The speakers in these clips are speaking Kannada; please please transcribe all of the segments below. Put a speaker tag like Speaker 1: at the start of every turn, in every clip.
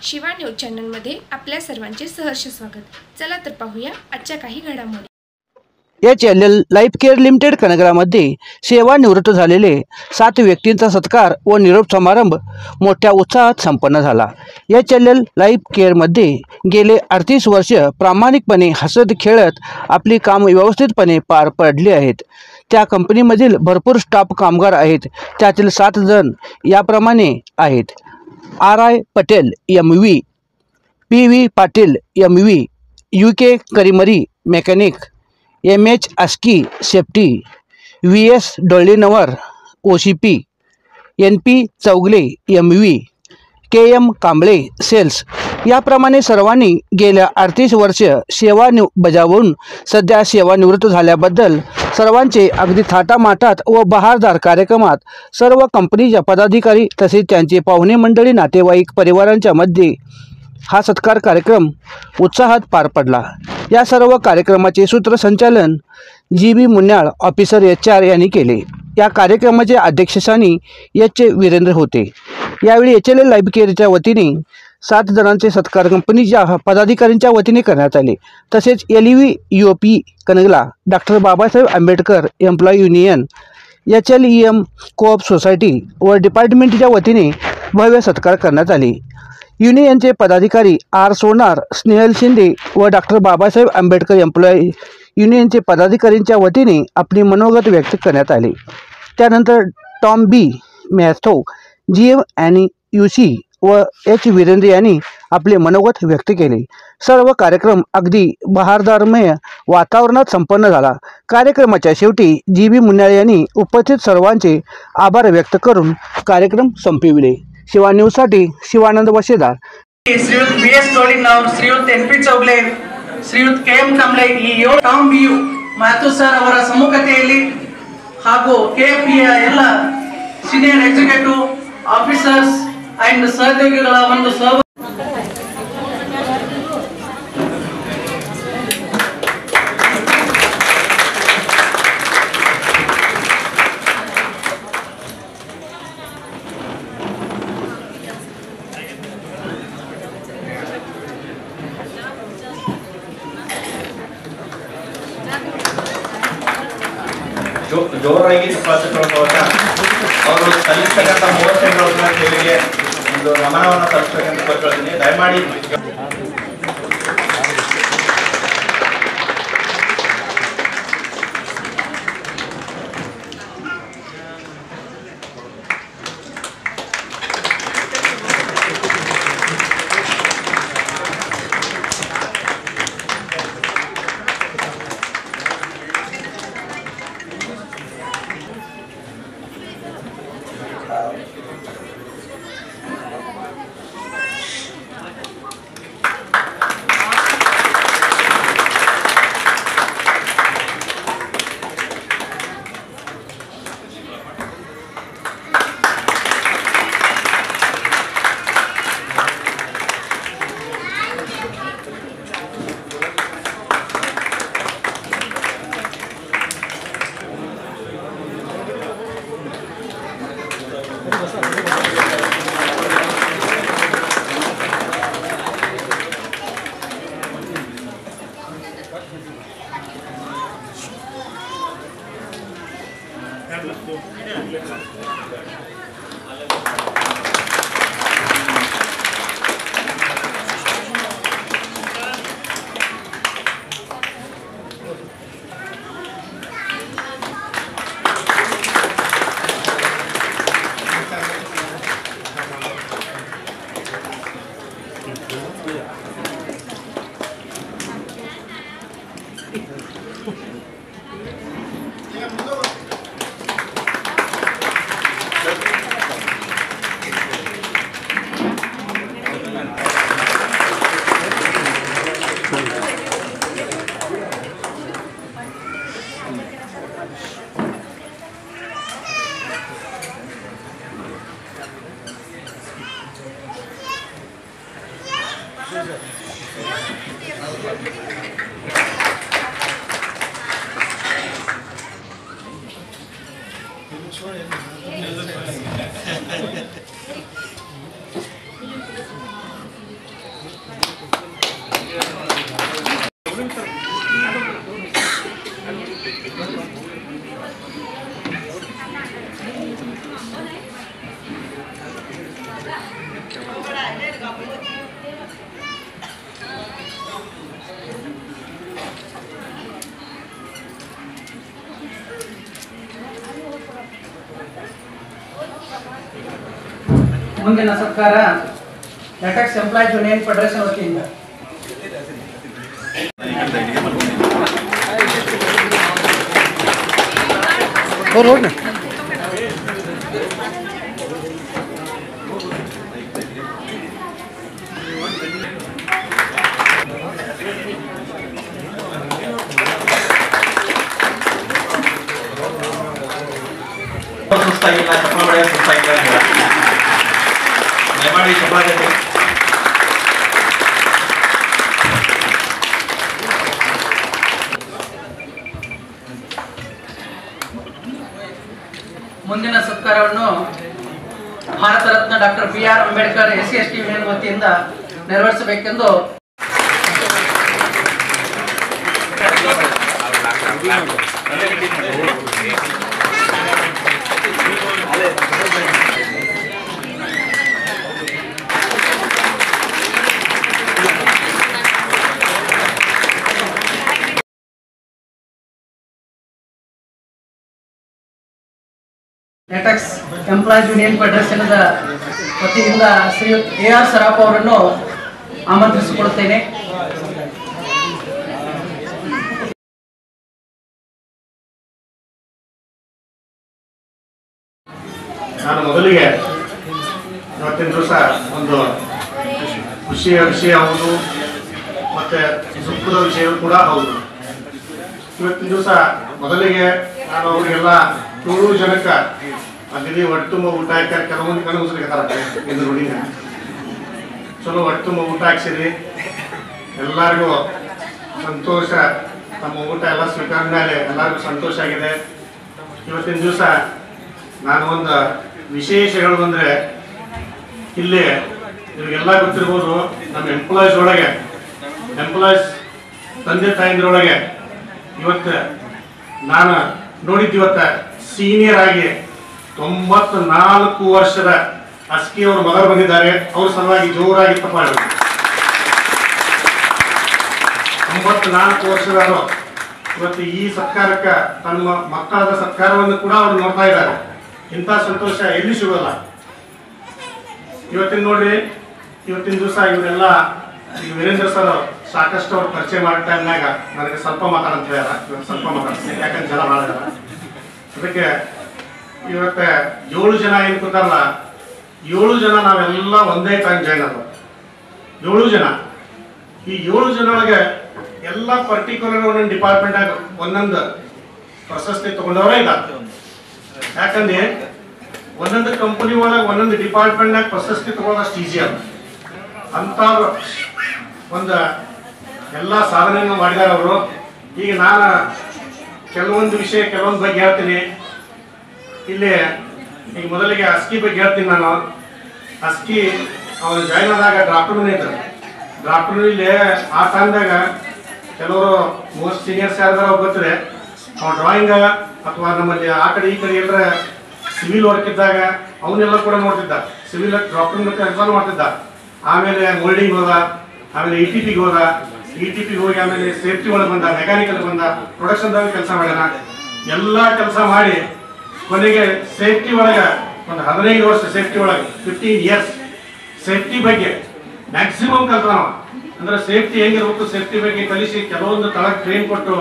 Speaker 1: शिवा न्यूज चॅनलमध्ये आपल्या सर्वांचे सहर्ष स्वागत। चला तर पाहूया आजच्या काही घडामोडी।
Speaker 2: HLL लाईफ केअर लिमिटेड कनगरामध्ये सेवानिवृत्त झालेले 7 व्यक्तींचा सत्कार व निरोप समारंभ मोठ्या उत्साहात संपन्न झाला। HLL लाईफ केअरमध्ये गेले 38 वर्ष प्रामाणिकपणे हसत खेळत आपली काम व्यवस्थितपणे पार पडली आहेत। त्या कंपनीमधील भरपूर स्टाफ कामगार आहेत। त्यातील 7 जण याप्रमाणे आहेत: RI Patel MV, PV Patil MV, UK करीमरी मेकॅनिक, MH आस्की सेफ्टी, VS डोळीनवर OCP, NP Chougule MV, KM Kamble sales याप्रमाणे सर्वांनी गेल्या 38 वर्ष सेवा बजावून सध्या सेवानिवृत्त झाल्याबद्दल सर्वांचे अगदी थाटामाटात व बहारदार कार्यक्रमात सर्व कंपनीच्या पदाधिकारी तसेच त्यांचे पाहुणे मंडळी नातेवाईक परिवारांच्या मध्ये हा सत्कार कार्यक्रम उत्साहात पार पडला। या सर्व कार्यक्रमाचे सूत्रसंचालन GB मुन्याळ ऑफिसर HR यांनी केले। या कार्यक्रमाचे अध्यक्षस्थानी HC वीरेंद्र होते। यावेळी HLL लाईफ केअरच्या वतीने 7 जणांचे सत्कार कंपनीच्या पदाधिकाऱ्यांच्या वतीने करण्यात आले। तसेच LEV कनगला, doctor Babasaheb Ambedkar employee union, HLEM co-op society व डिपार्टमेंटच्या वतीने भव्य सत्कार करण्यात आले। युनियनचे पदाधिकारी R सोनार, स्नेहल शिंदे व डॉक्टर बाबासाहेब आंबेडकर एम्प्लॉई युनियनचे पदाधिकाऱ्यांच्या वतीने आपली मनोगत व्यक्त करण्यात आले। त्यानंतर टॉम B मॅथो, GM आणि UC व H वीरेंद्र यांनी आपले मनोगत व्यक्त केले। सर्व कार्यक्रम अगदी बहारदारमय वातावरणात संपन्न झाला। कार्यक्रमाच्या शेवटी GB मुन्याळ यांनी उपस्थित सर्वांचे आभार व्यक्त करून कार्यक्रम संपविले। शिवा न्यूजसाठी शिवानंद वशेदार।
Speaker 3: श्रीयुत VS डोळीनवर, श्रीयुत NP चौगले, श्रीयुत KM कांಬಳೆ, ಈ ಟಾಮ್ B ಮಾಥು ಸರ್ ಅವರ ಸಮ್ಮುಖತೆಯಲ್ಲಿ ಹಾಗೂ KFP ಎಲ್ಲ ಸೀನಿಯರ್ ಎಕ್ಸಿಕ್ಯೂಟಿವ್ ಆಫೀಸರ್ಸ್ ಅಂಡ್ ಸಹೋದ್ಯೋಗಿಗಳ ಒಂದು
Speaker 4: ಜೋರಾಗಿ ತಪಾಸಣೆಗೊಳ್ಳುತ್ತಾ ಅವರು ಸಲ್ಲಿಸತಕ್ಕಂಥ 30 ಸೆಕೆಂಡ್ಗಳ ಸೇವೆಗೆ ಒಂದು ನಮನವನ್ನು ಸಲ್ಲಿಸಬೇಕೆಂದು ಕೋರ್ಕೊಳ್ತೀನಿ। ದಯಮಾಡಿ
Speaker 3: ಮುಂದಿನ ಸತ್ಕಾರ ನೆಟೆಕ್ಸ್ ಎಂಪ್ಲಾಯೀಸ್ ಯೂನಿಯನ್ ಫೆಡರೇಷನ್ ವತಿಯಿಂದ.
Speaker 4: ಸುಸ್ತಾಗಿಲ್ಲ, ಚಪ್ಪಲ ಹೊಡೆಯ ಸುಸ್ತಾಗಿಲ್ಲ ದಯಮಾಡಿ ಚಪ್ಪಲ ಜೊತೆ.
Speaker 3: ಮುಂದಿನ ಸತ್ಕಾರವನ್ನು Bharat Ratna doctor BR Ambedkar SC/ST union ವತಿಯಿಂದ ನೆರವೇರಿಸಬೇಕೆಂದು ನೆಟೆಕ್ಸ್ ಎಂಪ್ಲಾಯೀಸ್ ಯೂನಿಯನ್ ಫೆಡರೇಷನ್ ವತಿಯಿಂದ ಶ್ರೀ AR ಸರಾಫ್ ಅವರನ್ನು ಆಮಂತ್ರಿಸಿಕೊಳ್ಳುತ್ತೇನೆ.
Speaker 5: ನಾನು ಮೊದಲಿಗೆ ಇವತ್ತಿನ ದಿವಸ ಒಂದು ಖುಷಿಯ ವಿಷಯ ಹೌದು, ಮತ್ತೆ ದುಃಖದ ವಿಷಯ ಕೂಡ ಹೌದು. ಇವತ್ತಿನ ದಿವಸ ಮೊದಲಿಗೆ ನಾನು ಅವರಿಗೆಲ್ಲ 7 ಜನಕ್ಕೆ ಅಗದಿ ಒಟ್ಟು ಊಟ ಹಾಕ್ಯಾರ. ಕೆಲವೊಂದು ಕನಸ್ಲಿಕ್ಕೆ ಇದು ನೋಡಿನ ಚಲೋ ಒಟ್ಟು ಊಟ ಹಾಕ್ಸಿರಿ. ಎಲ್ಲರಿಗೂ ಸಂತೋಷ, ತಮ್ಮ ಊಟ ಎಲ್ಲ ಸ್ವೀಕಾರ ಮೇಲೆ ಎಲ್ಲರಿಗೂ ಸಂತೋಷ ಆಗಿದೆ. ಇವತ್ತಿನ ದಿವಸ ನಾನು ಒಂದು ವಿಶೇಷ ಹೇಳೋದಂದ್ರೆ, ಇಲ್ಲಿ ನಿಮಗೆಲ್ಲ ಗೊತ್ತಿರ್ಬೋದು, ನಮ್ಮ ಎಂಪ್ಲಾಯೀಸ್ ಒಳಗೆ ತಂದೆ ತಾಯಿಂದ್ರೊಳಗೆ ಇವತ್ತು ನಾನು ನೋಡಿದ್ದು ಇವತ್ತು ಸೀನಿಯರ್ ಆಗಿ 94 ವರ್ಷದ ಅಸ್ಕಿ ಅವ್ರ ಮಗರು ಬಂದಿದ್ದಾರೆ. ಅವ್ರ ಸಲುವಾಗಿ ಜೋರಾಗಿ ತಪ್ಪಾಡಿ 94 ವರ್ಷದವರು ಇವತ್ತು ಈ ಸತ್ಕಾರಕ್ಕೆ ತಮ್ಮ ಮಕ್ಕಳದ ಸತ್ಕಾರವನ್ನು ಕೂಡ ಅವರು ನೋಡ್ತಾ ಇದ್ದಾರೆ. ಇಂಥ ಸಂತೋಷ ಎಲ್ಲಿ ಸಿಗೋಲ್ಲ. ಇವತ್ತಿನ ನೋಡ್ರಿ, ಇವತ್ತಿನ ದಿವಸ ಇವರೆಲ್ಲ ಈಗ ವೀರೇಂದ್ರ ಸರ್ ಸಾಕಷ್ಟು ಅವ್ರು ಪರಿಚಯ ಮಾಡೋ ಟೈಮ್ನಾಗ ನನಗೆ ಸ್ವಲ್ಪ ಮಾತಾಡಂತ ಹೇಳ್ಯಾರ. ಇವತ್ತು ಸ್ವಲ್ಪ ಮಾತಾಡ್ತೀನಿ, ಯಾಕಂದ್ರೆ ಜನ ಭಾಳ ಜನ. ಅದಕ್ಕೆ ಇವತ್ತು 7 ಜನ ಏನು ಕೂತಾರಲ್ಲ, 7 ಜನ ನಾವೆಲ್ಲ ಒಂದೇ ಟೈಮ್ ಜಾಯ್ನ್ ಆದ 7 ಜನ. ಈ 7 ಜನ ಒಳಗೆ ಎಲ್ಲ ಪರ್ಟಿಕ್ಯುಲರ್ ಒಂದೊಂದು ಡಿಪಾರ್ಟ್ಮೆಂಟಾಗ ಒಂದೊಂದು ಪ್ರಶಸ್ತಿ ತಗೊಂಡವರೇ ಇದ್ದಾರೆ. ಯಾಕಂದ್ರೆ ಒಂದೊಂದು ಕಂಪನಿ ಒಳಗೆ ಒಂದೊಂದು ಡಿಪಾರ್ಟ್ಮೆಂಟ್ನಾಗ ಪ್ರಶಸ್ತಿ ತಗೊಳ್ಳೋಷ್ಟು ಈಜಿ ಅದ. ಅಂತ ಒಂದು ಎಲ್ಲ ಸಾಧನೆಯನ್ನು ಮಾಡಿದ್ದಾರೆ ಅವರು. ಈಗ ನಾನು ಕೆಲವೊಂದು ವಿಷಯ ಕೆಲವೊಂದು ಬಗ್ಗೆ ಹೇಳ್ತೀನಿ. ಇಲ್ಲಿ ಈಗ ಮೊದಲಿಗೆ ಅಸ್ಕಿ ಬಗ್ಗೆ ಹೇಳ್ತೀನಿ. ನಾನು ಅಸ್ಕಿ ಅವನು ಜಾಯ್ನ್ ಆದಾಗ ಡ್ರಾಫ್ಟರ್ಮನ್ ಇದ್ರು. ಡ್ರಾಫ್ಟರ್ ಇಲ್ಲಿ ಆ ಟೈಮ್ದಾಗ ಕೆಲವರು ಮೋಸ್ಟ್ ಸೀನಿಯರ್ಸ್ ಯಾರ್ದಾರ ಗೊತ್ತಿದೆ, ಅವ್ನು ಡ್ರಾಯಿಂಗ್ ಅಥವಾ ನಮ್ಮಲ್ಲಿ ಆ ಕಡೆ ಈ ಕಡೆ ಎಲ್ಲರ ಸಿವಿಲ್ ವರ್ಕ್ ಇದ್ದಾಗ ಅವನ್ನೆಲ್ಲ ಕೂಡ ನೋಡ್ತಿದ್ದ. ಸಿವಿಲ್ ಡ್ರಾಫ್ಟರ್ ಕೆಲಸ ಮಾಡ್ತಿದ್ದ. ಆಮೇಲೆ ಮೋಲ್ಡಿಂಗ್ ಹೋದ, ಆಮೇಲೆ ETPಗೆ ಹೋದ. ETPಗೆ ಹೋಗಿ ಆಮೇಲೆ ಸೇಫ್ಟಿ ಒಳಗೆ ಬಂದ, ಮೆಕ್ಯಾನಿಕಲ್ ಬಂದ, ಪ್ರೊಡಕ್ಷನ್ದಾಗ ಕೆಲಸ ಮಾಡ್ಯಾನ. ಎಲ್ಲ ಕೆಲಸ ಮಾಡಿ ಕೊನೆಗೆ ಸೇಫ್ಟಿ ಒಳಗೆ ಒಂದು 15 ವರ್ಷ ಸೇಫ್ಟಿ ಒಳಗೆ 15 ಇಯರ್ಸ್ ಸೇಫ್ಟಿ ಬಗ್ಗೆ ಮ್ಯಾಕ್ಸಿಮಮ್ ಕಲ್ತಾವ. ಅಂದ್ರೆ ಸೇಫ್ಟಿ ಹೆಂಗಿರ್ಬೇಕು, ಸೇಫ್ಟಿ ಬಗ್ಗೆ ಕಲಿಸಿ ಕೆಲವೊಂದು ತಳಕ್ಕೆ ಟ್ರೈನ್ ಕೊಟ್ಟು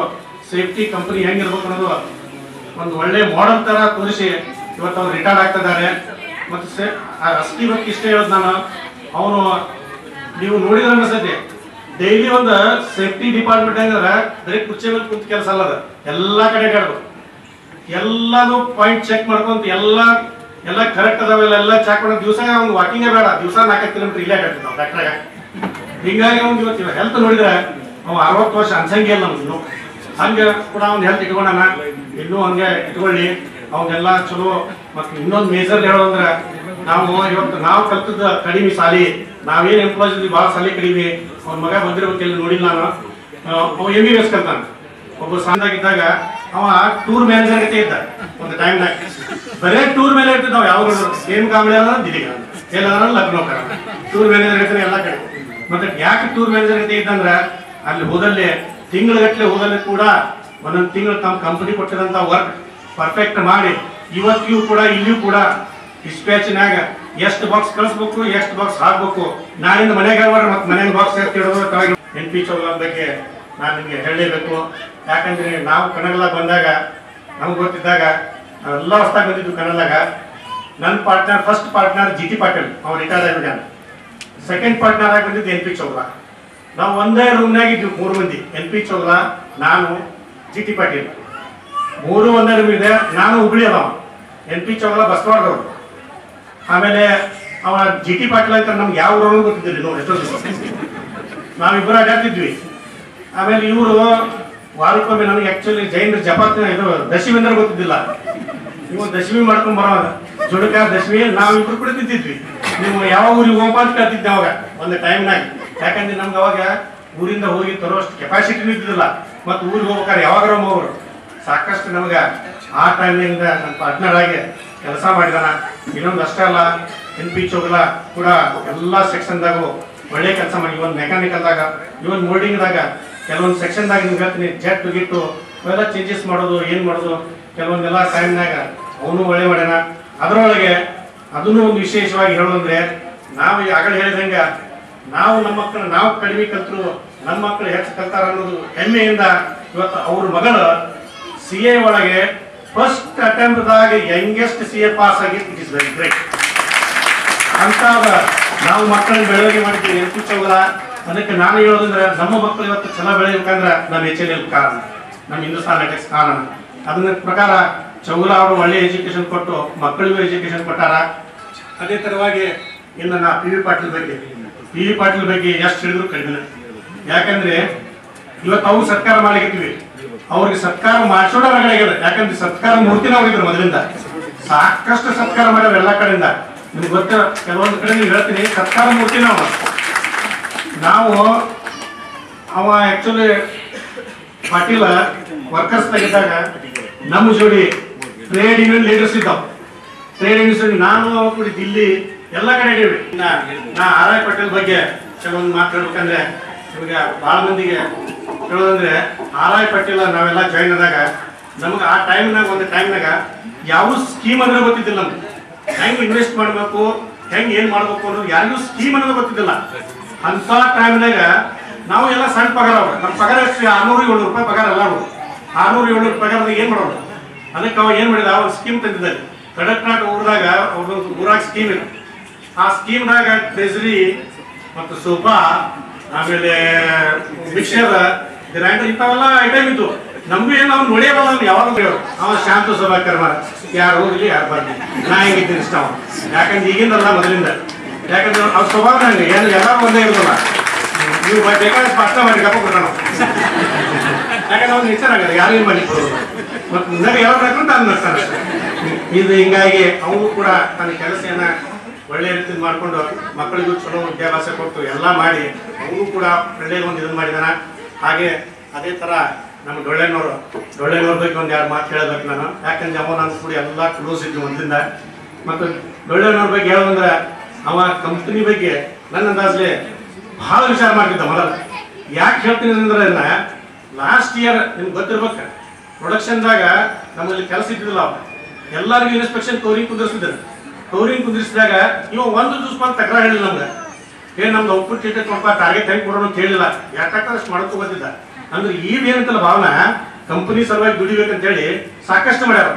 Speaker 5: ಸೇಫ್ಟಿ ಕಂಪನಿ ಹೆಂಗಿರ್ಬೇಕು ಅನ್ನೋದು ಒಂದು ಒಳ್ಳೆ ಮಾಡೆಲ್ ತರ ತೋರಿಸಿ ಇವತ್ತು ಅವ್ರು ರಿಟೈರ್ಡ್ ಆಗ್ತಿದ್ದಾರೆ. ಮತ್ತು ಅಸ್ಕಿ ಬಗ್ಗೆ ಇಷ್ಟೇ ಹೇಳೋದು ನಾನು, ಅವನು ನೀವು ನೋಡಿದ್ರೆ ಅನ್ಸತ್ತೆ ಡೈಲಿ ಒಂದು ಸೇಫ್ಟಿ ಡಿಪಾರ್ಟ್ಮೆಂಟ್ ಹೆಂಗಂದ್ರೆ ಬರೀ ಕುರ್ಚಿ ಮೇಲೆ ಕುಂತ ಕೆಲಸ ಅಲ್ಲದ, ಎಲ್ಲ ಕಡೆ ಹೇಳ್ಬೇಕು. ಎಲ್ಲಾನು ಪಾಯಿಂಟ್ ಚೆಕ್ ಮಾಡ್ಕೊಂತ ಎಲ್ಲ ಕರೆಕ್ಟ್ ಅದಾವೆಲ್ಲ ಎಲ್ಲ ಚೆಕ್ ಮಾಡೋ. ದಿವಸ ಅವ್ನು ವಾಕಿಂಗೇ ಬೇಡ, ದಿವಸ 4 ಕಿಲೋಮೀಟರ್ ಇಲ್ಲೇ ಕಟ್ತಿದ್ದಾವ ಡಾಕ್ಟ್ರಾಗ. ಹಿಂಗಾಗಿ ಅವ್ನು ಇವತ್ತು ಹೆಲ್ತ್ ನೋಡಿದ್ರೆ ಅವ 60 ವರ್ಷ ಅನ್ಸಂಗೆ ಇಲ್ಲ ನಮ್ಗೆ. ಹಂಗೆ ಕೂಡ ಅವ್ನ ಹೆಲ್ತ್ ಇಟ್ಕೊಂಡಾನ, ಇನ್ನೂ ಹಂಗೆ ಇಟ್ಕೊಳ್ಳಿ ಅವನ್ನೆಲ್ಲ ಚಲೋ. ಮತ್ತು ಇನ್ನೊಂದು ಮೇಜರ್ ಹೇಳೋದಂದ್ರೆ, ನಾವು ಕಲ್ತದ ಕಡಿಮೆ ಸಾಲಿ, ನಾವೇನು ಎಂಪ್ಲಾಯ್ಸ್ ಇದ್ವಿ ಭಾಳ ಸಾಲಿ ಕಡಿಮೆ. ಅವ್ನ ಮಗ ಬಂದಿರ್ಬೇಕೆಲ್ಲ ನೋಡಿಲ್ಲ ನಾನು. ಅವ MBBS ಕಲ್ತಾನ. ಒಬ್ಬ ಸಾಂದಾಗಿದ್ದಾಗ ಅವ ಟೂರ್ ಮ್ಯಾನೇಜರ್ ಗತೆ ಇದ್ದ. ಒಂದು ಟೈಮ್ನಾಗ ಬರೇ ಟೂರ್ ಮೇಲೆ ಇರ್ತಿದ್ದ. ಯಾವ ಸೇಮ್ ಕಾಂಬಳಿ ಅದ ದಿಲ್ಲಿಗ ಎಲ್ಲಾರ ಲಕ್ನೋ ಕರ ಟೂರ್ ಮ್ಯಾನೇಜರ್ ಇರ್ತಾನೆ ಎಲ್ಲ ಕಡೆ. ಮತ್ತೆ ಯಾಕೆ ಟೂರ್ ಮ್ಯಾನೇಜರ್ ಗತೆ ಇದ್ದಂದ್ರೆ, ಅಲ್ಲಿ ಹೋದಲ್ಲಿ ತಿಂಗಳಗಟ್ಟಲೆ ಹೋದಲ್ಲಿ ಕೂಡ ಒಂದೊಂದು ತಿಂಗಳು ತಮ್ಮ ಕಂಪನಿ ಕೊಟ್ಟಿರೋಂಥ ವರ್ಕ್ ಪರ್ಫೆಕ್ಟ್ ಮಾಡಿ ಇವತ್ತಿಗೂ ಕೂಡ ಇಲ್ಲಿಯೂ ಕೂಡ ಡಿಸ್ಪ್ಯಾಚ್ನಾಗ ಎಷ್ಟು ಬಾಕ್ಸ್ ಕಳಿಸ್ಬೇಕು, ಎಷ್ಟು ಬಾಕ್ಸ್ ಹಾಕ್ಬೇಕು, ನಾಳಿಂದ ಮನೆಗೆ ಮತ್ತೆ ಮನೆಗೆ ಬಾಕ್ಸ್ ಎತ್ತಿಡೋದು. NP ಚೌಗಲ ಬಗ್ಗೆ ನಾನು ನಿಮಗೆ ಹೇಳಲೇಬೇಕು. ಯಾಕಂದ್ರೆ ನಾವು ಕನಗಲ ಬಂದಾಗ ನಮ್ಗೆ ಗೊತ್ತಿದ್ದಾಗ ನಾವೆಲ್ಲ ಹೊಸ್ತಾಗಿ ಬಂದಿದ್ದು ಕನಗಲಾಗ. ನನ್ನ partner, first partner GT Patil, ಅವ್ರು ರಿಟೈರ್ಡ್ ಆಗಿದ್ದಾನೆ. ಸೆಕೆಂಡ್ ಪಾರ್ಟ್ನರ್ ಆಗಿ ಬಂದಿದ್ದು NP ಚೌಗಲ. ನಾವು ಒಂದೇ ರೂಮ್ನಾಗ ಇದ್ವಿ 3 ಮಂದಿ, NP ಚೌಗಲ, ನಾನು, GT ಪಾಟೀಲ್, 3 ಒಂದೇ ರೂಮ್ ಇದೆ. ನಾನು ಹುಬ್ಳಿ ಅದಾವ, NP ಚೌಗಲ ಬಸವಾಡದವ್ರು. ಆಮೇಲೆ ಅವ GT ಪಾಟೀಲ್ ಅಂತ ನಮ್ಗೆ ಯಾವ ಊರನ್ನು ಗೊತ್ತಿದ್ದಿಲ್ಲ ನೋಡಿ, ಎಷ್ಟೋ ದಿವಸ ನಾವಿಬ್ಬರು ಅಡ್ಡಾಡ್ತಿದ್ವಿ. ಆಮೇಲೆ ಇವರು ವಾರಕ್ಕೊಮ್ಮೆ ನನಗೆ ಆಕ್ಚುಲಿ ಜೈನ ಜಪಾತ್ ಇದು ದಶಮಿ ಅಂದ್ರೆ ಗೊತ್ತಿದ್ದಿಲ್ಲ. ನೀವು ದಶಮಿ ಮಾಡ್ಕೊಂಡ್ ಬರೋದ ಜುಡಕ ದಶಮಿ ನಾವಿಬ್ರು ಕೂಡ ತಿಂತಿದ್ವಿ. ನೀವು ಯಾವ ಊರಿಗೆ ಹೋಗಪ್ಪ ಅಂತ ಕೇಳ್ತಿದ್ದೆ ಅವಾಗ ಒಂದು ಟೈಮ್ನಾಗ. ಯಾಕಂದ್ರೆ ನಮ್ಗೆ ಅವಾಗ ಊರಿಂದ ಹೋಗಿ ತರೋಷ್ಟು ಕೆಪಾಸಿಟಿನೂ ಇದ್ದಿದ್ದಿಲ್ಲ. ಮತ್ತು ಊರಿಗೆ ಹೋಗ್ಬೇಕಾದ್ರೆ ಯಾವಾಗಾರ ಅವರು ಸಾಕಷ್ಟು ನಮ್ಗೆ ಆ ಟೈಮ್ನಿಂದ ನನ್ನ ಪಾರ್ಟ್ನರ್ ಆಗಿ ಕೆಲಸ ಮಾಡಿದಾನ. ಇನ್ನೊಂದು ಅಷ್ಟೇ ಅಲ್ಲ, NP ಚೌಗಲ ಕೂಡ ಎಲ್ಲ ಸೆಕ್ಷನ್ದಾಗೂ ಒಳ್ಳೆ ಕೆಲಸ ಮಾಡಿ. ಇವನ್ ಮೆಕ್ಯಾನಿಕಲ್ದಾಗ, ಇವನ್ ಮೋಲ್ಡಿಂಗ್ದಾಗ, ಕೆಲವೊಂದು ಸೆಕ್ಷನ್ದಾಗ ನಿಮ್ಗೆ ಹೇಳ್ತೀನಿ, ಜೆಟ್ಟು ಗಿಟ್ಟು ಅವೆಲ್ಲ ಚೇಂಜಸ್ ಮಾಡೋದು, ಏನು ಮಾಡೋದು, ಕೆಲವೊಂದೆಲ್ಲ ಟೈಮ್ನಾಗ ಅವನು ಒಳ್ಳೆ ಮಾಡ್ಯಾನ. ಅದರೊಳಗೆ ಅದನ್ನು ಒಂದು ವಿಶೇಷವಾಗಿ ಹೇಳೋದಂದ್ರೆ, ನಾವು ಆಗಲೇ ಹೇಳಿದಂಗೆ ನಾವು ನಮ್ಮ ಮಕ್ಕಳು ನಾವು ಕಡಿಮೆ ಕಲ್ತರು, ನಮ್ಮ ಮಕ್ಕಳು ಹೆಚ್ಚು ಕಲ್ತಾರ ಅನ್ನೋದು ಹೆಮ್ಮೆಯಿಂದ ಇವತ್ತು ಅವ್ರ ಮಗಳು CA ಒಳಗೆ ಫಸ್ಟ್ ಅಟೆಂಪ್ಟ್ದಾಗ ಯಂಗೆಸ್ಟ್ CA ಪಾಸ್ ಆಗಿತ್ತು. It is very great. ಅಂತ ನಾವು ಮಕ್ಕಳನ್ನ ಬೆಳವಣಿಗೆ ಮಾಡಿದ್ದೀವಿ NP ಚೌಗಲ. ಅದಕ್ಕೆ ನಾನು ಹೇಳೋದಂದ್ರೆ, ನಮ್ಮ ಮಕ್ಕಳು ಇವತ್ತು ಚೆನ್ನಾಗಿ ಬೆಳೆಯಬೇಕಂದ್ರೆ ನಮ್ಮ HLL ಕಾರಣ, ನಮ್ಮ ಹಿಂದೂಸ್ತಾನ್ ಲ್ಯಾಟೆಕ್ಸ್ ಕಾರಣ. ಅದನ್ನ ಪ್ರಕಾರ ಚೌಗಲ ಅವರು ಒಳ್ಳೆ ಎಜುಕೇಶನ್ ಕೊಟ್ಟು ಮಕ್ಕಳಿಗೂ ಎಜುಕೇಶನ್ ಕೊಟ್ಟಾರ. ಅದೇ ತರವಾಗಿ ಇನ್ನು ನಾ PV ಪಾಟೀಲ್ ಬಗ್ಗೆ ಎಷ್ಟು ಹೇಳಿದ್ರು ಕಡಿಮೆ. ಯಾಕಂದ್ರೆ ಇವತ್ತು ಅವ್ರು ಸತ್ಕಾರ ಮಾಡ್ಲಿಕ್ಕಿದ್ವಿ, ಅವ್ರಿಗೆ ಸತ್ಕಾರ ಮಾಡಿಸೋಣ ರಗಡಾಗ್ಯದ. ಯಾಕಂದ್ರೆ ಸತ್ಕಾರ ಮೂರ್ತಿನ ಹೋಗಿದ್ರು ಮೊದಲಿಂದ, ಸಾಕಷ್ಟು ಸತ್ಕಾರ ಮಾಡ್ಯಾರ ಎಲ್ಲ ಕಡೆಯಿಂದ. ನಿಮ್ಗೆ ಗೊತ್ತ, ಕೆಲವೊಂದು ಕಡೆ ನೀವು ಹೇಳ್ತೀನಿ, ಸತ್ಕಾರ ಮೂರ್ತಿನ ನಾವು ಅವ ಆಕ್ಚುಲಿ ಪಾಟೀಲ ವರ್ಕರ್ಸ್ ತೆಗೆದಾಗ ನಮ್ಮ ಜೋಡಿ ಟ್ರೇಡ್ ಯೂನಿಯನ್ ಲೀಡರ್ಸ್ ಇದ್ದಾವ. ಟ್ರೇಡ್ ಯೂನಿಯನ್ ನಾನು ಕೂಡ ದಿಲ್ಲಿ ಎಲ್ಲ ಕಡೆ ಇದ್ದೀವಿ. ನಾ RI ಪಾಟೀಲ್ ಬಗ್ಗೆ ಕೆಲವೊಂದು ಮಾತಾಡ್ಬೇಕಂದ್ರೆ, ನಿಮಗೆ ಭಾಳ ಮಂದಿಗೆ ಹೇಳೋದಂದ್ರೆ, RI ಪಾಟೀಲ ನಾವೆಲ್ಲ ಜಾಯಿನ್ ಆದಾಗ ನಮ್ಗೆ ಆ ಟೈಮ್ನಾಗ ಒಂದು ಟೈಮ್ನಾಗ ಯಾವ ಸ್ಕೀಮ್ ಅಂದ್ರೆ ಗೊತ್ತಿದ್ದಿಲ್ಲ. ನಮ್ಗೆ ಹೆಂಗೆ ಇನ್ವೆಸ್ಟ್ ಮಾಡಬೇಕು, ಹೆಂಗೆ ಏನು ಮಾಡಬೇಕು ಅನ್ನೋದು ಯಾರಿಗೂ ಸ್ಕೀಮ್ ಅನ್ನೋದು ಗೊತ್ತಿದ್ದಿಲ್ಲ. ಅಂತ ಟೈಮ್ನಾಗ ನಾವು ಎಲ್ಲ ಸಣ್ಣ ಪಗಾರ, ನಮ್ಮ ಪಗಾರ ಎಷ್ಟು 600-700 ರೂಪಾಯಿ ಪಗಾರ ಎಲ್ಲ. 600-700 ಪಗಾರದಾಗ ಏನು ಮಾಡೋದು? ಅದಕ್ಕೆ ಅವ ಏನು ಮಾಡಿದ, ಒಂದು ಸ್ಕೀಮ್ ತಂದಿದ್ದಾರೆ. ಕಡಕ್ನಾಟ ಊರದಾಗ ಅವ್ರದ್ದು ಊರಾಗ ಸ್ಕೀಮ್ ಇದೆ. ಆ ಸ್ಕೀಮ್ನಾಗ ಟ್ರೆಜರಿ ಮತ್ತು ಸೋಫಾ, ಆಮೇಲೆ ಮಿಕ್ಸರ್, ಗ್ರೈಂಡರ್, ಇಂಥವೆಲ್ಲ ಐಟಮ್ ಇತ್ತು. ನಮಗೂ ಏನು ಅವ್ನು ನೋಡಿಯಲ್ಲ, ಅವ್ನು ಯಾವಾಗ ಅವ ಶಾಂತ ಸ್ವಭಾಕರ್ಮ, ಯಾರು ಹೋಗ್ಲಿ ಯಾರು ಬರ್ಲಿ, ನಾ ಹೆಂಗಿದ್ದೀನಿ ಇಷ್ಟ ಅವ. ಯಾಕಂದ್ರೆ ಈಗಿಂದಲ್ಲ ಮೊದಲಿಂದ. ಯಾಕಂದ್ರೆ ಅವ್ರ ಸ್ವಭಾವ ನಂಗೆ ಏನು ಎಲ್ಲರೂ ಒಂದೇ ಇರೋಲ್ಲ. ನೀವು ಬೇಕಾದ್ರೆ ಸ್ಪಷ್ಟ ಮಾಡಿ ಗಪ್ಪ ಕೊಟ್ಟಣ. ಯಾಕಂದ್ರೆ ಅವ್ನು ನೇಚರ್ ಆಗಲ್ಲ, ಯಾರೇನು ಮಾಡಿ ಕೊಡೋದು. ಮತ್ತು ಮುಂದೆ ಯಾರು ಹಾಕೊಂಡು ನಾನು ನಡ್ತಾನೆ. ಇದು ಹಿಂಗಾಗಿ ಅವನು ಕೂಡ ತನ್ನ ಕೆಲಸನ ಒಳ್ಳೆ ರೀತಿಯಿಂದ ಮಾಡಿಕೊಂಡು ಮಕ್ಕಳಿಗೂ ಚಲೋ ವಿದ್ಯಾಭ್ಯಾಸ ಕೊಟ್ಟು ಎಲ್ಲ ಮಾಡಿ ಅವನು ಕೂಡ ಒಳ್ಳೆ ಒಂದು ಇದನ್ನು ಮಾಡಿದಾನ. ಹಾಗೆ ಅದೇ ಥರ ನಮ್ಮ ಡೊಳ್ಳೆನವ್ರ ಬಗ್ಗೆ ಒಂದು 2 ಮಾತು ಹೇಳಬೇಕು ನಾನು. ಯಾಕಂದ್ರೆ ಅವ ನಾನು ಕೂಡ ಎಲ್ಲ ಕ್ಲೋಸ್ ಇದ್ವಿ ಒಂದಿಂದ. ಮತ್ತು ಡೊಳ್ಳೆನವ್ರ ಬಗ್ಗೆ ಹೇಳೋದಂದ್ರೆ, ಅವ ಕಂಪ್ನಿ ಬಗ್ಗೆ ನನ್ನ ಅಂದಾಜಲ್ಲಿ ಭಾಳ ವಿಚಾರ ಮಾಡ್ತಿದ್ದ ಮೊದಲು. ಯಾಕೆ ಹೇಳ್ತೀನಿ ಅಂದ್ರೆ, ಲಾಸ್ಟ್ ಇಯರ್ ನಿಮ್ಗೆ ಗೊತ್ತಿರ್ಬೇಕು, ಪ್ರೊಡಕ್ಷನ್ದಾಗ ನಮ್ಮಲ್ಲಿ ಕೆಲಸ ಇದ್ದಿಲ್ಲ. ಅವ ಎಲ್ಲರಿಗೂ ಇನ್ಸ್ಪೆಕ್ಷನ್ ಟೋರಿಂಗ್ ಕುಂದಿರಿಸಿದಾಗ ಇವ ಒಂದು ದಿವಸ ಬಂದು ತಕರಾರು ಹೇಳಿಲ್ಲ ನಮ್ಗೆ. ನಮ್ದು ಔಟ್ಪುಟ್ ಚೀಟಿ ಸ್ವಲ್ಪ ಟಾರ್ಗೆಟ್ ಹೆಂಗೆ ಕೊಡೋಣ ಅಂತ ಹೇಳಿಲ್ಲ. ಯಾಕಂದ್ರೆ ಅಷ್ಟು ಮಾಡ್ಕೊ ಬಂದಿದ್ದ. ಅಂದ್ರೆ ಏನಂತಲ್ಲ ಭಾವನಾ, ಕಂಪನಿ ಸಲುವಾಗಿ ದುಡಿಬೇಕಂತೇಳಿ ಸಾಕಷ್ಟು ಮಾಡ್ಯಾರ.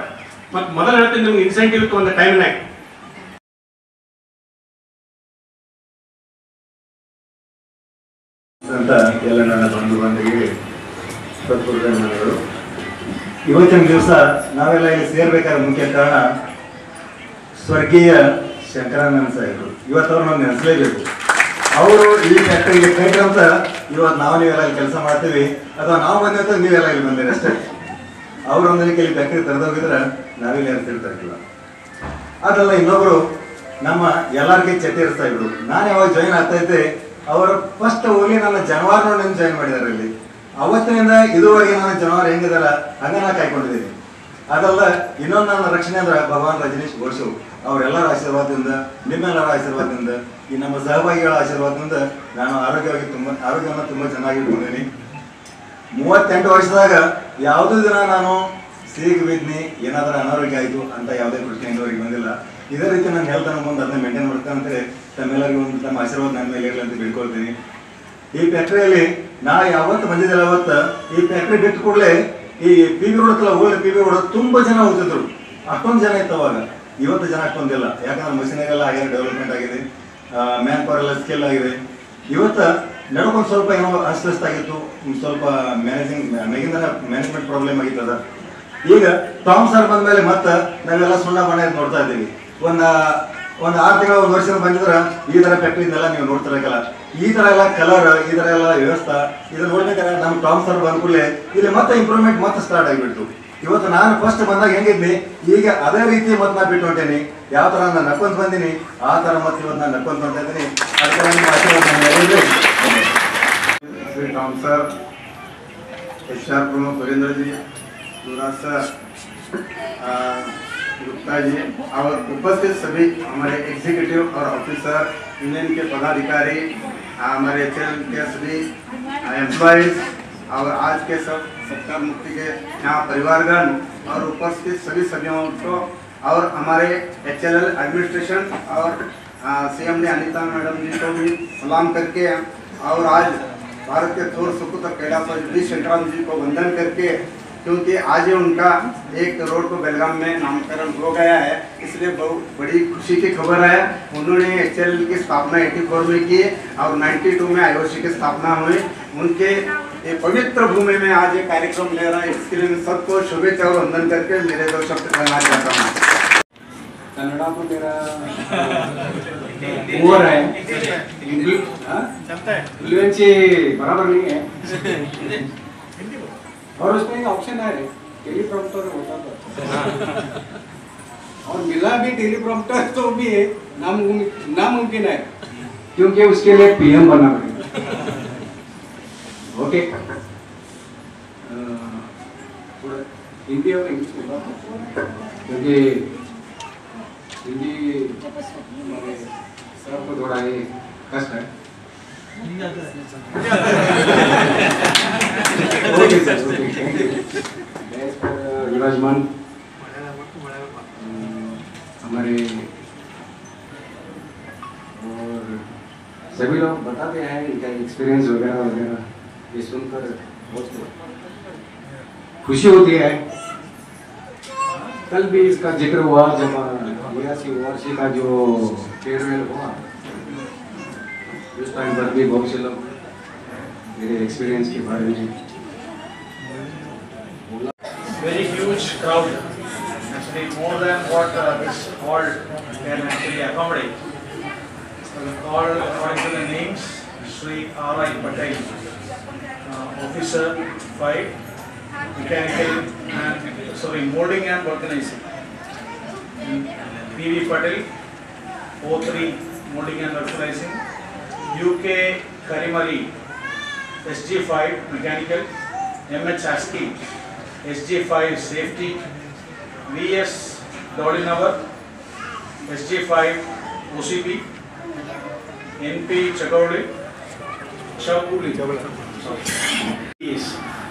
Speaker 5: ಮತ್ತು ಮೊದಲು ಹೇಳ್ತೀನಿ ನಿಮ್ಗೆ ಇನ್ಸೆಂಟಿವ್ ಇತ್ತು ಒಂದು ಟೈಮ್ನಾಗ.
Speaker 6: ಅಂತ ಎಲ್ಲ ನನ್ನ ಬಂಧು ಬಾಂಧವರಿಗೆ ಧನ್ಯವಾದಗಳು. ಇವತ್ತಿನ ದಿವಸ ನಾವೆಲ್ಲ ಇಲ್ಲಿ ಸೇರ್ಬೇಕಾದ್ರೆ ಮುಖ್ಯ ಕಾರಣ ಸ್ವರ್ಗೀಯ ಶಂಕರಾನಂದ ಸಾಹೇಬರು. ಇವತ್ತು ಅವ್ರು ನಾವು ನೆನೆಸಲೇಬೇಕು. ಅವರು ಈ ಫ್ಯಾಕ್ಟರಿಗೆ ಕೈಟ್ರು ಅಂತ ಇವತ್ತು ನೀವೆಲ್ಲ ಇಲ್ಲಿ ಕೆಲಸ ಮಾಡ್ತೀವಿ, ಅಥವಾ ನಾವು ಬಂದಿರ್ತೀವಿ, ನೀವೆಲ್ಲ ಇಲ್ಲಿ ಬಂದಿರಿ ಅಷ್ಟೇ. ಅವರೊಂದಿಗೆ ಇಲ್ಲಿ ಫ್ಯಾಕ್ಟ್ರಿ ತೆರೆದೋಗಿದ್ರೆ ನಾವಿಲ್ಲಿ ಇರ್ತಿರ್ತಾರಿಲ್ಲ. ಅದಲ್ಲ, ಇನ್ನೊಬ್ರು ನಮ್ಮ ಎಲ್ಲರಿಗೂ ಚೇತರಿಸ್ತಾ ಇದ್ರು. ನಾನು ಯಾವಾಗ ಜಾಯಿನ್ ಆಗ್ತಾ ಇದ್ದೆ, ಅವರು ಫಸ್ಟ್ ಹೋಗಿ ನನ್ನ ಜನವಾರ ನೋಡಿ ಜಾಯಿನ್ ಮಾಡಿದ್ದಾರೆ ಇಲ್ಲಿ. ಅವತ್ತಿನಿಂದ ಇದುವರೆಗೆ ನನ್ನ ಜನವಾರ ಹೆಂಗಿದಾರ ಹಂಗ ನಾ ಕಾಯ್ಕೊಂಡಿದ್ದೀನಿ. ಅದಲ್ಲ, ಇನ್ನೊಂದು ನನ್ನ ರಕ್ಷಣೆ ಅಂದ್ರೆ ಭಗವಾನ್ ರಜನೀಶ್ ಘೋಷು ಅವರೆಲ್ಲರ ಆಶೀರ್ವಾದದಿಂದ, ನಿಮ್ಮೆಲ್ಲರ ಆಶೀರ್ವಾದದಿಂದ, ಈ ನಮ್ಮ ಸಹಭಾಗಿಗಳ ಆಶೀರ್ವಾದದಿಂದ ನಾನು ಆರೋಗ್ಯವನ್ನು ತುಂಬ ಚೆನ್ನಾಗಿ ಇಟ್ಕೊಂಡಿದ್ದೀನಿ. 38 ವರ್ಷದಾಗ ಯಾವುದೇ ದಿನ ನಾನು ಸಿಹಿ ಬಿದ್ನಿ, ಏನಾದರೂ ಅನಾರೋಗ್ಯ ಆಯಿತು ಅಂತ ಯಾವುದೇ ಪ್ರಶ್ನೆ ಇನ್ನೂವರೆಗೆ ಬಂದಿಲ್ಲ. ಇದೇ ರೀತಿ ನಾನು ಹೆಲ್ತ್ ಅನ್ನೋ ಮುಂದೆ ಅದನ್ನ ಮೇಂಟೈನ್ ಮಾಡ್ತೇನೆ ಅಂತೇಳಿ ತಮ್ಮೆಲ್ಲರಿಗೂ ಒಂದು ತಮ್ಮ ಆಶೀರ್ವಾದ ನನ್ನ ಮೇಲೆ ಇರಲಿ ಅಂತ ಬಿಡ್ಕೊಳ್ತೀನಿ. ಈ ಫ್ಯಾಕ್ಟ್ರಿಯಲ್ಲಿ ನಾ ಯಾವತ್ತು ಬಂದಿದ್ದಿಲ್ಲ ಅವತ್ತು ಈ ಫ್ಯಾಕ್ಟ್ರಿ ಬಿಟ್ಟು ಕೂಡಲೇ ಈ ಪಿ ಬಿ ರೋಡ್ ಹತ್ರ ಓಲ್ಡ್ ಪಿ ಬಿ ರೋಡ್ ತುಂಬ ಜನ ಹೋಗ್ತಿದ್ರು, ಅಷ್ಟೊಂದು ಜನ ಇತ್ತು ಅವಾಗ. ಇವತ್ತು ಜನ ಅಷ್ಟೊಂದಿಲ್ಲ, ಯಾಕಂದ್ರೆ ಮಷಿನರಿ ಎಲ್ಲ ಆಗಿದೆ, ಡೆವಲಪ್ಮೆಂಟ್ ಆಗಿದೆ, ಮ್ಯಾನ್ ಪವರ್ ಎಲ್ಲ ಸ್ಕಿಲ್ ಆಗಿದೆ. ಇವತ್ತು ನಡ್ಕೊಂಡು ಸ್ವಲ್ಪ ಏನೋ ಅಸ್ವಸ್ಥ ಆಗಿತ್ತು, ಸ್ವಲ್ಪ ಮ್ಯಾಗಿಂದ ಮ್ಯಾನೇಜ್ಮೆಂಟ್ ಪ್ರಾಬ್ಲಮ್ ಆಗಿತ್ತದ. ಈಗ ಟಾಮ್ ಸರ್ ಬಂದ ಮೇಲೆ ಮತ್ತೆ ನಾವೆಲ್ಲ ಸುಣ್ಣ ಬಣ್ಣ ನೋಡ್ತಾ ಇದ್ದೀವಿ. ಒಂದು 6 ತಿಂಗಳ 1 ವರ್ಷದ ಬಂದಿದ್ರೆ ಈ ಥರ ಫ್ಯಾಕ್ಟ್ರಿನೆಲ್ಲ ನೀವು ನೋಡ್ತಿರಕಲ್ಲ, ಈ ಥರ ಎಲ್ಲ ಕಲರ್, ಈ ಥರ ಎಲ್ಲ ವ್ಯವಸ್ಥೆ ಇದನ್ನ ನೋಡ್ಬೇಕಾದ್ರೆ ನಮ್ಮ ಟಾಮ್ ಸರ್ ಬಂದ ಕೂಡಲೇ ಇಲ್ಲಿ ಮತ್ತೆ ಇಂಪ್ರೂವ್ಮೆಂಟ್ ಮತ್ತೆ ಸ್ಟಾರ್ಟ್ ಆಗಿಬಿಡ್ತು. ಇವತ್ತು ನಾನು ಫಸ್ಟ್ ಬಂದಾಗ ಹೆಂಗಿದ್ನಿ, ಈಗ ಅದೇ ರೀತಿ ಮತ್ತೆ ನಾ ಬಿಟ್ಟು ಹೊಂಟೇನಿ. ಯಾವ ಥರ ನಾನು ನಕ್ಕೊಂತ ಬಂದೀನಿ ಆ ಥರ ಮತ್ತೆ ಇವತ್ತು ನಾನು ನಕ್ಕೊಂತ ಹೊಂಟ ಇದ್ದೀನಿ. ಅದಕ್ಕೆ ನಿಮ್ಮ ಆಶೀರ್ವಾದ
Speaker 7: श्री टॉम सर, HR प्रमुख वीरेंद्र जी, युवराज सर, गुप्ता जी और उपस्थित सभी हमारे एग्जीक्यूटिव और ऑफिसर, यूनियन के पदाधिकारी, हमारे HL के सभी एम्प्लॉयज और आज के सब सरकार मुक्ति के यहाँ परिवारगण और उपस्थित सभी सभ्यों को और हमारे HLL एडमिनिस्ट्रेशन और CMD अनिता मैडम जी को भी सलाम करके और आज भारत के थोर सुपुत्र कैलाश डी शंकराम जी को वंदन करके, क्योंकि आज ही उनका एक रोड को बेलगाम में नामकरण हो गया है, इसलिए बहुत बड़ी खुशी की खबर है। उन्होंने HL की स्थापना 84 में की और 92 में IOC की स्थापना हुई। उनके ये पवित्र भूमि में आज ये कार्यक्रम ले रहा है, इसके लिए मैं सबको शुभेच्छा और वंदन करके मेरे 2 शब्द कहना चाहता हूँ।
Speaker 8: कन्नड़ा तो मेरा ओवर है, फ्लुएंसी बराबर नहीं है और उसमें एक ऑप्शन है टेलीप्रॉम्प्टर होता था और मिला भी टेलीप्रॉम्प्टर तो भी नामुमकिन है, क्योंकि उसके लिए PM बनना पड़ेगा। ओके, हिंदी और इंग्लिश में बात, क्योंकि हिंदी हमारे सर को थोड़ा ये कष्ट है। Okay sir, okay, thank you. विराजमान हमारे और सभी लोग बताते हैं इनका एक्सपीरियंस वगैरह वगैरह, ये सुनकर बहुत खुशी होती है। कल भी इसका जिक्र हुआ जब 82 वर्ष का जो फेयरवेल हुआ, उस टाइम पर भी बहुत से लोग मेरे एक्सपीरियंस के बारे में
Speaker 9: very huge crowd, actually more than what this hall can actually accommodate. So we call according to the names Sri R.I. Patel, Officer 5, Mechanical and molding and organizing. P.V. Patel, O3 molding and organizing. UK Karimari, SG5 mechanical. M.H. Aski, SG5 safety. V.S. Dolinavar, SG5 OCP. NP Chakoli,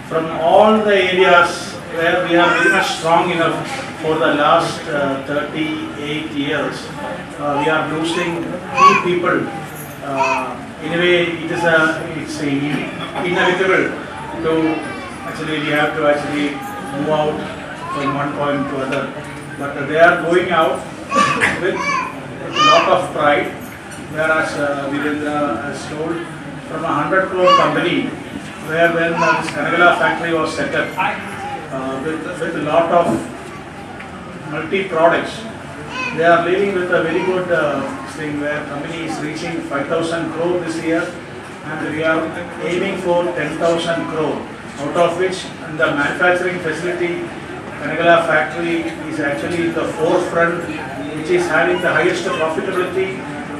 Speaker 9: from all the areas where we are very much strong enough for the last 38 years. We are losing key people. In a way, it's inevitable to actually we have to actually move out from one point to other. But they are going out with a lot of pride. Whereas Virendra has told, from a 100 crore company, where when this Kanagala factory was set up with a lot of multi-products, they are leading with a very good thing where company is reaching 5,000 crore this year, and we are aiming for 10,000 crore, out of which in the manufacturing facility, Kanagala factory is actually the forefront, which is having the highest profitability,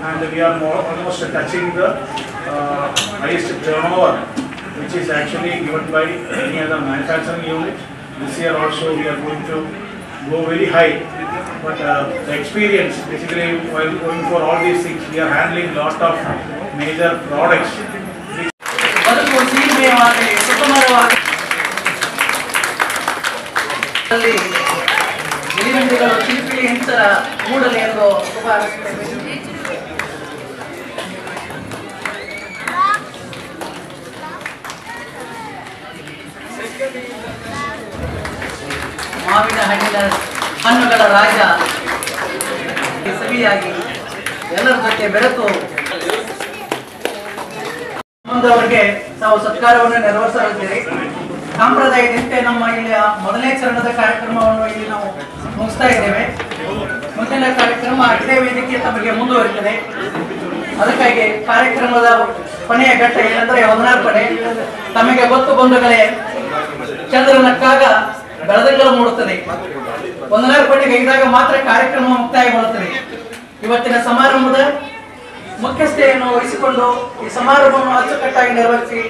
Speaker 9: and we are almost touching the highest turnover, which is actually given by any other manufacturing unit. This year also we are going to go very high, but the experience basically while going for all these things, we are handling lot of major products.
Speaker 3: ಮಿಲಿಯನ್ಗಳು ಶಿಲ್ಪಿ ಮನೆಯಲ್ಲಿ ಇಂತರ ಮೂಡಲಿ ಎಂದು ಶುಭ ಹಾರೈಸುತ್ತೇವೆ. ಮಾವಿನ ಹಣ್ಣುಗಳ ರಾಜ ಸವಿಯಾಗಿ ಎಲ್ಲರ ಜೊತೆ ಬೆರೆತು ಮುಂದವರಿಗೆ ನಾವು ಸತ್ಕಾರವನ್ನು ನೆರವೇರಿಸಲಿದ್ದೇವೆ. ಸಾಂಪ್ರದಾಯದಂತೆ ನಮ್ಮ ಇಲ್ಲಿ ಮೊದಲನೇ ಚರಣದ ಕಾರ್ಯಕ್ರಮವನ್ನು ಇಲ್ಲಿ ನಾವು ಮುಗಿಸ್ತಾ ಇದ್ದೇವೆ. ಮುಂದಿನ ಕಾರ್ಯಕ್ರಮ ಇದೇ ವೇದಿಕೆ ತಮಗೆ ಮುಂದುವರಿಯುತ್ತದೆ. ಅದಕ್ಕಾಗಿ ಕಾರ್ಯಕ್ರಮದ ಕೊನೆಯ ಘಟ್ಟ ಏನಂದ್ರೆ ಹೊದನಾರ್ಪಣೆ. ತಮಗೆ ಗೊತ್ತು ಬಂಧುಗಳೇ, ಚಂದ್ರನಕ್ಕಾಗ ಬೆಳದಿಂಗಳು ಮೂಡುತ್ತದೆ. ಹೊದನಾರ್ಪಣೆಗೆ ಇದ್ದಾಗ ಮಾತ್ರ ಕಾರ್ಯಕ್ರಮ ಮುಕ್ತಾಯಗೊಳ್ಳುತ್ತದೆ. ಇವತ್ತಿನ ಸಮಾರಂಭದ ಮುಖ್ಯಸ್ಥೆಯನ್ನು ವಹಿಸಿಕೊಂಡು ಈ ಸಮಾರಂಭವನ್ನು ಅಚ್ಚುಕಟ್ಟಾಗಿ ನಿರ್ವಹಿಸಿ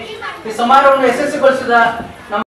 Speaker 3: ಈ ಸಮಾರಂಭವನ್ನು ಯಶಸ್ವಿಗೊಳಿಸಿದ